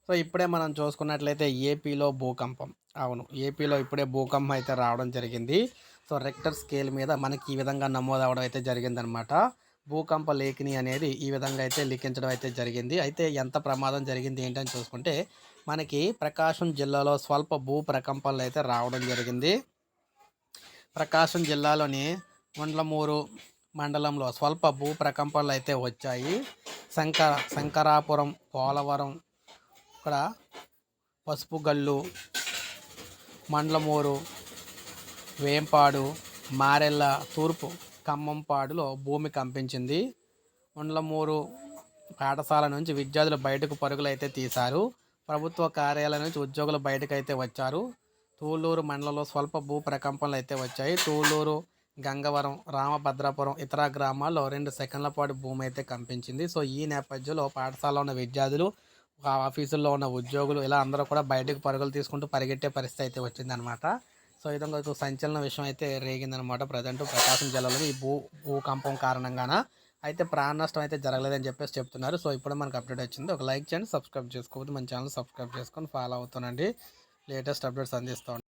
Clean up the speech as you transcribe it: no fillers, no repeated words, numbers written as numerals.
So ఇప్పుడే మనం చూసుకున్నట్లయితే ఏపీలో భూకంపం. అవును. ఏపీలో ఇప్పుడే భూకంపం అయితే రావడం జరిగింది. సో రెక్టర్ స్కేల్ మీద మనకి ఈ విధంగా నమోదవ్వడం అయితే జరిగిందనమాట. భూకంప లేఖిని అనేది ఈ విధంగా అయితే లిఖించడం అయితే జరిగింది. అయితే ఎంత ప్రమాదం జరిగింది ఏంటని చూసుకుంటే మనకి ప్రకాశం జిల్లాలో స్వల్ప భూ ప్రకంపనలు అయితే రావడం జరిగింది. ప్రకాశం జిల్లాలోని ముండ్లమూరు మండలంలో స్వల్ప భూ ప్రకంపనలు అయితే వచ్చాయి. శంకరాపురం, పోలవరం, ఇక్కడ పసుపుగల్లు, మండ్లమూరు, వేంపాడు, మారెళ్ళ, తూర్పు ఖమ్మంపాడులో భూమి కంపించింది. ముండ్లమూరు పాఠశాల నుంచి విద్యార్థులు బయటకు పరుగులైతే తీశారు. ప్రభుత్వ కార్యాలయం నుంచి ఉద్యోగులు బయటకైతే వచ్చారు. తూళ్ళూరు మండలంలో స్వల్ప భూ ప్రకంపనలు అయితే వచ్చాయి. తూళ్ళూరు, గంగవరం, రామభద్రాపురం ఇతర గ్రామాల్లో 2 సెకండ్ల పాటు భూమి అయితే కంపించింది. సో ఈ నేపథ్యంలో పాఠశాలలో ఉన్న విద్యార్థులు, ఆఫీసుల్లో ఉన్న ఉద్యోగులు ఇలా అందరూ కూడా బయటకు పరుగులు తీసుకుంటూ పరిగెట్టే పరిస్థితి అయితే వచ్చిందనమాట. సో ఈ విధంగా సంచలన విషయం అయితే రేగిందనమాట. ప్రజెంట్ ప్రకాశం జిల్లాలో ఈ భూకంపం కారణంగాన అయితే ప్రాణ నష్టం అయితే జరగలేదని చెప్పేసి చెప్తున్నారు. సో ఇప్పుడు మనకు అప్డేట్ వచ్చింది. ఒక లైక్ చేయండి, సబ్స్క్రైబ్ చేసుకోవద్దు, మన ఛానల్ సబ్స్క్రైబ్ చేసుకొని ఫాలో అవుతానండి. లేటెస్ట్ అప్డేట్స్ అందిస్తాం.